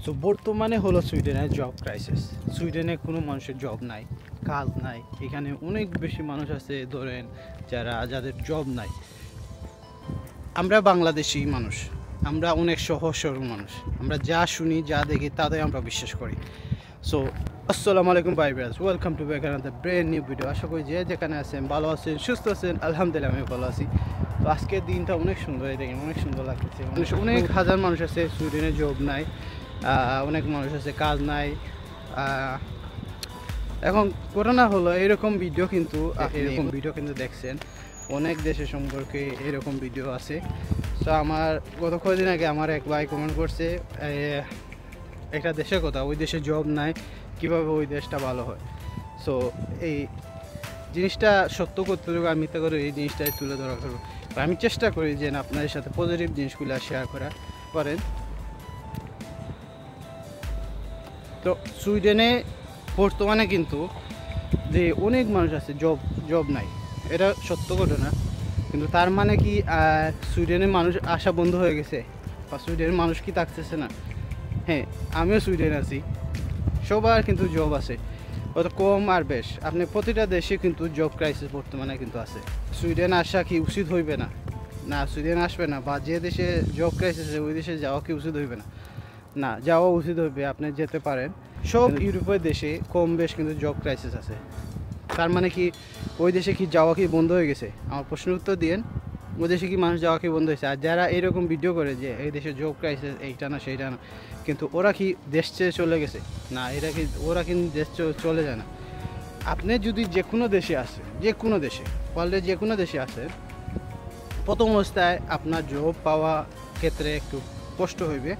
তো বর্তমানে হলো সুইডেনের জব ক্রাইসিস। সুইডেনে কোনো মানুষের জব নাই, কাজ নাই। এখানে অনেক বেশি মানুষ আছে ধরেন যাদের জব নাই। আমরা বাংলাদেশি মানুষ, আমরা অনেক সহজ সরল মানুষ। আমরা যা শুনি যা দেখি তাদের আমরা বিশ্বাস করি। সো আসসালামু আলাইকুম ভাই brothers, welcome to back another brand new video. আশা করি যে যেখানে আছেন ভালো আছেন, সুস্থ আছেন। আলহামদুলিল্লাহ আমি ভালো আছি। তো আজকের দিনটা অনেক সুন্দর, দেখেন অনেক সুন্দর লাগতেছে। অনেক হাজার মানুষ আছে সুইডেনে জব নাই, অনেক মানুষ আছে কাজ নাই। এখন ঘটনা হলো এরকম ভিডিও কিন্তু দেখছেন অনেক দেশের সম্পর্কে এরকম ভিডিও আছে। তো আমার গত কয়েকদিন আগে আমার এক ভাই কমেন্ট করছে একটা দেশের কথা, ওই দেশে জব নাই, কীভাবে ওই দেশটা ভালো হয়। সো এই জিনিসটা সত্য করতে হবে, আমি মিথ্যা করে এই জিনিসটাই তুলে ধরা করবো। আমি চেষ্টা করি যে আপনাদের সাথে পজিটিভ জিনিসগুলো শেয়ার করা করেন। তো সুইডেনে বর্তমানে কিন্তু যে অনেক মানুষ আছে জব নাই, এটা সত্য ঘটনা। কিন্তু তার মানে কি সুইডেনের মানুষ আসা বন্ধ হয়ে গেছে বা সুইডেনের মানুষ কি থাকতেছে না? হ্যাঁ, আমিও সুইডেন আছি, সবার কিন্তু জব আছে, অত কম আর বেশ। আপনি প্রতিটা দেশে কিন্তু জব ক্রাইসিস বর্তমানে কিন্তু আছে। সুইডেন আসা কি উচিত হইবে না? না, সুইডেন আসবে না, বা যে দেশে জব ক্রাইসিস আছে ওই দেশে যাওয়া কি উচিত হইবে না? না, যাওয়া উচিত হইবে, আপনি যেতে পারেন। সব ইউরোপের দেশে কম বেশ কিন্তু জব ক্রাইসিস আছে। তার মানে কি ওই দেশে কি যাওয়া কি বন্ধ হয়ে গেছে? আমার প্রশ্নের উত্তর দিন, ওই দেশে কি মানুষ যাওয়া কি বন্ধ হয়েছে? আর যারা এরকম ভিডিও করে যে এই দেশে জব ক্রাইসিস এইটা না সেইটা না, কিন্তু ওরা কি দেশ ছেড়ে চলে গেছে? না, ওরা কিন্তু দেশ চলে যায় না। আপনি যদি যে কোনো দেশে আসে, যে কোনো দেশে ওয়ার্ল্ডের যে কোনো দেশে আসে, প্রথম অবস্থায় আপনার জব পাওয়া ক্ষেত্রে একটু কষ্ট হইবে।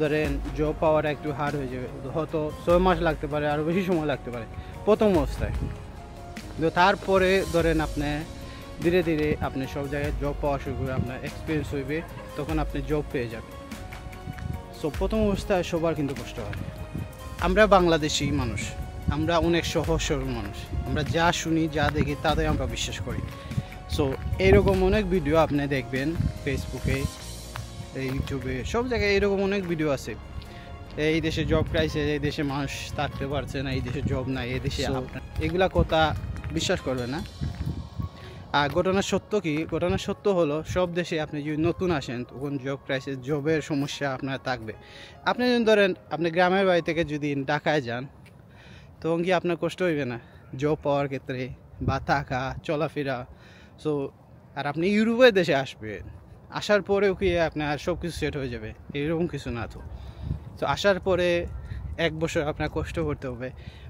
ধরেন জব পাওয়াটা একটু হার্ড হয়ে যাবে, হয়তো 6 মাস লাগতে পারে, আরও বেশি সময় লাগতে পারে প্রথম অবস্থায়। কিন্তু তারপরে ধরেন আপনি ধীরে ধীরে আপনি সব জায়গায় জব পাওয়া শুরু করে, আপনার এক্সপিরিয়েন্স হইবে, তখন আপনি জব পেয়ে যাবেন। সো প্রথম অবস্থায় সবার কিন্তু কষ্ট হয়। আমরা বাংলাদেশি মানুষ, আমরা অনেক সহজ সরল মানুষ। আমরা যা শুনি যা দেখি তাদের আমরা বিশ্বাস করি। সো এইরকম অনেক ভিডিও আপনি দেখবেন ফেসবুকে, ইউটিউবে, সব জায়গায় এরকম অনেক ভিডিও আছে। এই দেশে জব ক্রাইসিস, এই দেশে মানুষ থাকতে পারছে না, এই দেশে জব নাই, এই দেশে আপনার এগুলা কথা বিশ্বাস করবে না। আর ঘটনা সত্য কি? ঘটনা সত্য হলো সব দেশে আপনি যদি নতুন আসেন তখন জব ক্রাইসিস, জবের সমস্যা আপনার থাকবে। আপনি যদি ধরেন আপনি গ্রামের বাড়ি থেকে যদি ঢাকায় যান, তখন কি আপনার কষ্ট হইবে না জব পাওয়ার ক্ষেত্রে বা থাকা চলাফেরা? সো আর আপনি ইউরোপের দেশে আসবেন, আসার পরেও কি আপনার সব কিছু সেট হয়ে যাবে? এরকম কিছু না। তো আসার পরে 1 বছর আপনার কষ্ট করতে হবে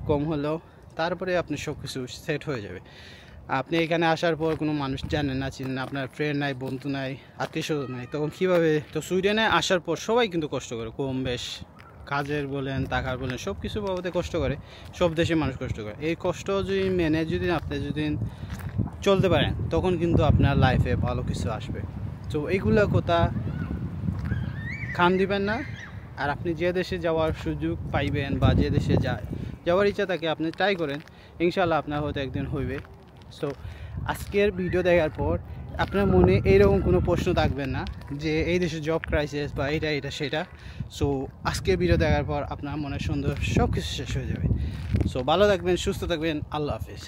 কম হলেও, তারপরে আপনি সব কিছু সেট হয়ে যাবে। আপনি এখানে আসার পর কোনো মানুষ জানেন না, চিনেন না, আপনার ফ্রেন্ড নাই, বন্ধু নাই, আত্মীয়স্বজন নাই, তখন কীভাবে? তো সুইডেনে আসার পর সবাই কিন্তু কষ্ট করে কম বেশ, কাজের বলেন টাকার বলেন সব কিছু বাবদে কষ্ট করে। সব দেশে মানুষ কষ্ট করে। এই কষ্ট যদি মেনে আপনি যদি চলতে পারেন, তখন কিন্তু আপনার লাইফে ভালো কিছু আসবে। তো এইগুলো কথা কান দিবেন না। আর আপনি যে দেশে যাওয়ার সুযোগ পাইবেন বা যে দেশে যাওয়ার ইচ্ছা থাকে আপনি ট্রাই করেন, ইনশাল্লাহ আপনার হয়তো একদিন হইবে। সো আজকের ভিডিও দেখার পর আপনার মনে এইরকম কোনো প্রশ্ন থাকবে না যে এই দেশে জব ক্রাইসিস বা এটা সেটা। সো আজকের ভিডিও দেখার পর আপনার মনে সুন্দর সব কিছু শেষ হয়ে যাবে। সো ভালো থাকবেন, সুস্থ থাকবেন, আল্লাহ হাফিজ।